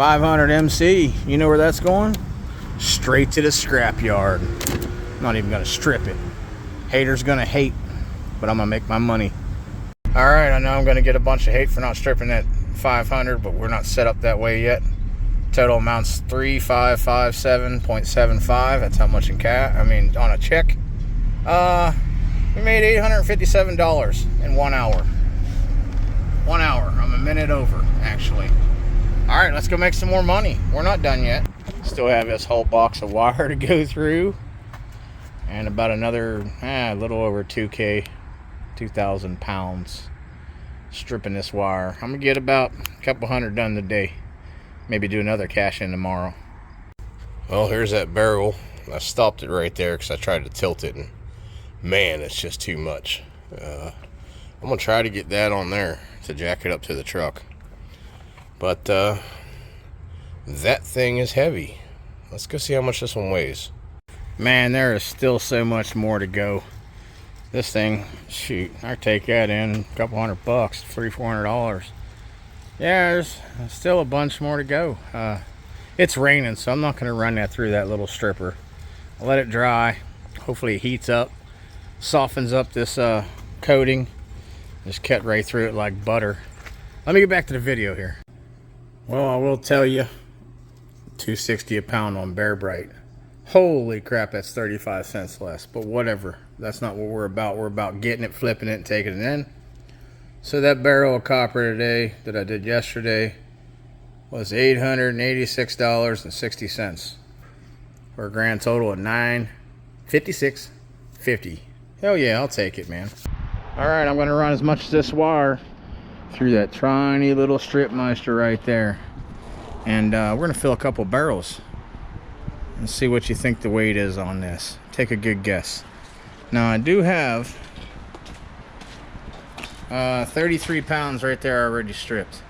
500 MC. You know where that's going? Straight to the scrap yard. I'm not even gonna strip it. Haters gonna hate, but I'm gonna make my money. All right, I know I'm gonna get a bunch of hate for not stripping that 500, but we're not set up that way yet. Total amounts 3557.75. That's how much in cash. I mean, on a check. We made $857 in 1 hour. 1 hour. I'm a minute over, actually. All right, let's go make some more money. We're not done yet. Still have this whole box of wire to go through, and about another a little over 2,000 pounds stripping this wire. I'm gonna get about a couple hundred done today. Maybe do another cash in tomorrow. Well, here's that barrel. I stopped it right there because I tried to tilt it, and man, it's just too much. I'm gonna try to get that on there to jack it up to the truck, but that thing is heavy. Let's go see how much this one weighs. Man, there is still so much more to go. This thing, shoot, I take that in a couple $100, $300-400. Yeah, there's still a bunch more to go. It's raining, so I'm not going to run that through that little stripper. I'll let it dry. Hopefully it heats up, softens up this coating. Just cut right through it like butter. Let me get back to the video here. Well, I will tell you, $2.60 a pound on Bear Bright. Holy crap, that's 35 cents less. But whatever, that's not what we're about. We're about getting it, flipping it, and taking it in. So that barrel of copper today that I did yesterday was $886.60 for a grand total of $956.50. Hell yeah, I'll take it, man. All right, I'm gonna run as much as this wire through that tiny little strip meister right there, and we're gonna fill a couple barrels and see what you think the weight is on this. Take a good guess. Now I do have 33 pounds right there already stripped.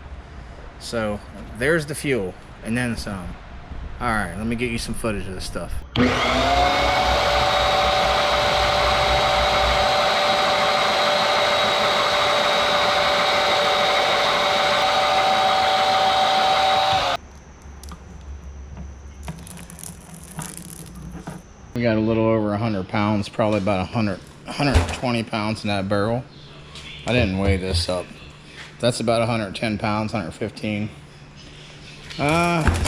So there's the fuel and then some. All right, let me get you some footage of this stuff. We got a little over 100 pounds, probably about 120 pounds in that barrel. I didn't weigh this up. That's about 110 pounds, 115.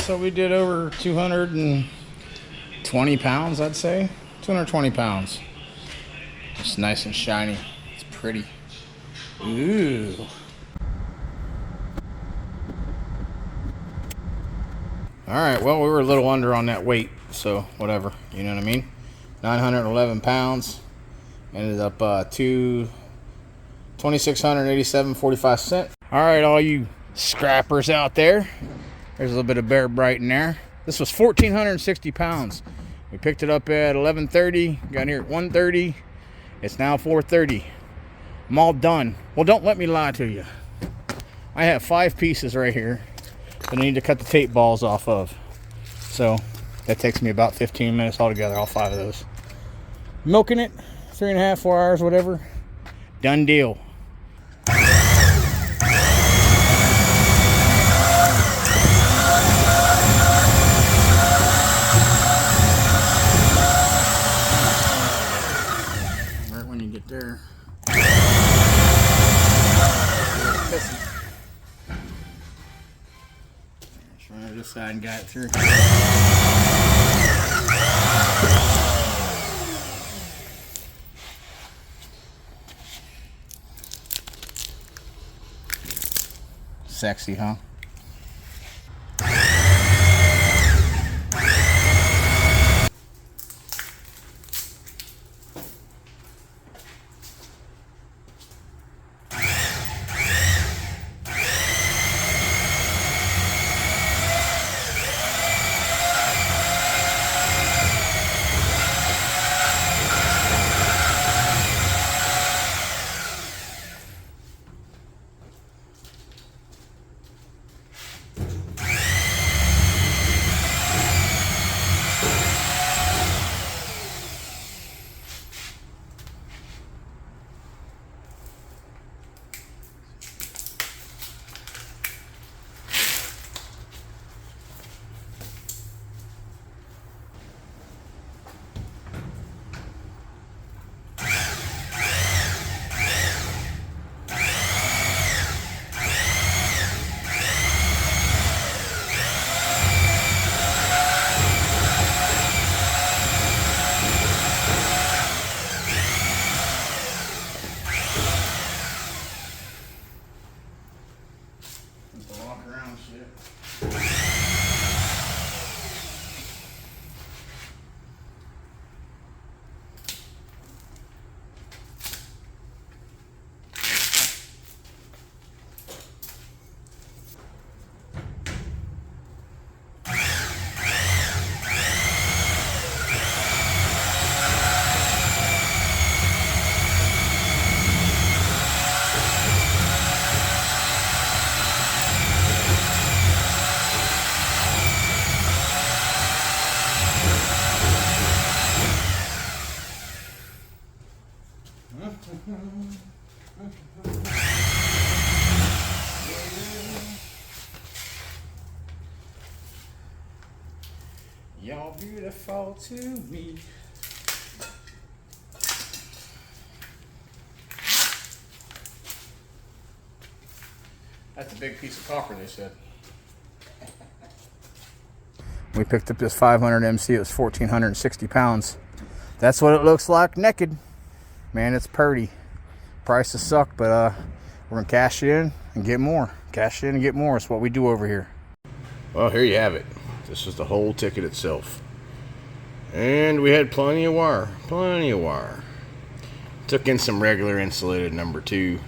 So we did over 220 pounds, I'd say. 220 pounds. It's nice and shiny. It's pretty. Ooh. All right, well, we were a little under on that weight, so whatever, you know what I mean? 911 pounds. Ended up $2,687.45. All right, all you scrappers out there, there's a little bit of Bear Bright in there. This was 1,460 pounds. We picked it up at 11:30, got here at 1:30. It's now 4:30. I'm all done. Well, don't let me lie to you. I have 5 pieces right here that I need to cut the tape balls off of. So that takes me about 15 minutes altogether, all 5 of those. Milking it, 3.5, 4 hours, whatever. Done deal. Right when you get there. Try this side and got it through. Sexy, huh? Y'all beautiful to me. That's a big piece of copper, they said. We picked up this 500 MC. It was 1,460 pounds. That's what it looks like naked. Man, it's purty. Prices suck, but we're gonna cash it in and get more. Cash it in and get more. It's what we do over here. Well, here you have it. This is the whole ticket itself. And we had plenty of wire. Plenty of wire. Took in some regular insulated number 2,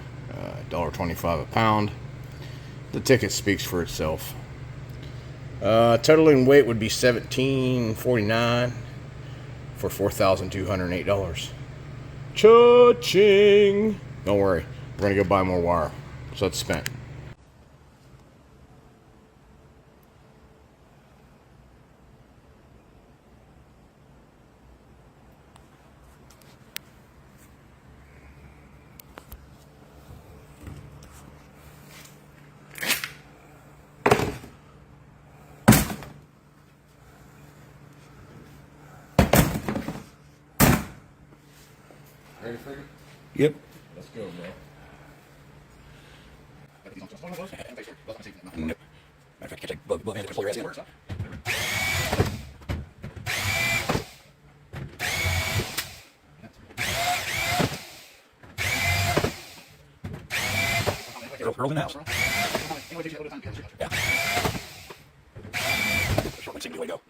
$1.25 a pound. The ticket speaks for itself. Total in weight would be $17.49 for $4,208. Cha-ching! Don't worry, we're gonna go buy more wire, so it's spent. Ready for it? Yep. Let's go, bro. Nope. Matter of fact, I can't take both hands to pull your ass in. Girls in the house. Yeah. Short one seems to be the way to go.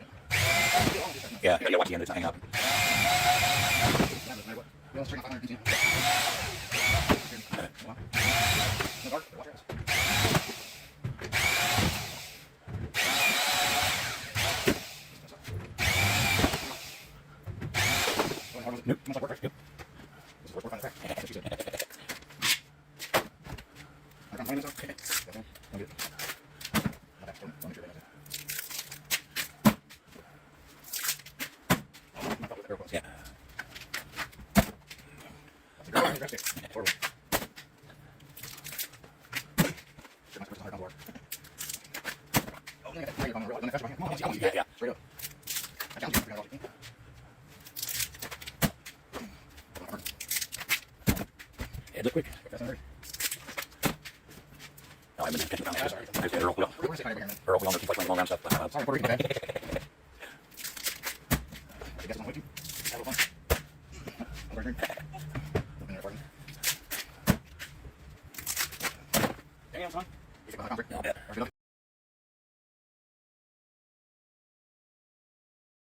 Yeah, you gotta watch the end of it hang up. Nope. Yep. Yeah. Yeah. Yeah, look quick. No, I've been catching down. Sorry. Earl, we all know people like long round stuff. Damn, son. Yeah.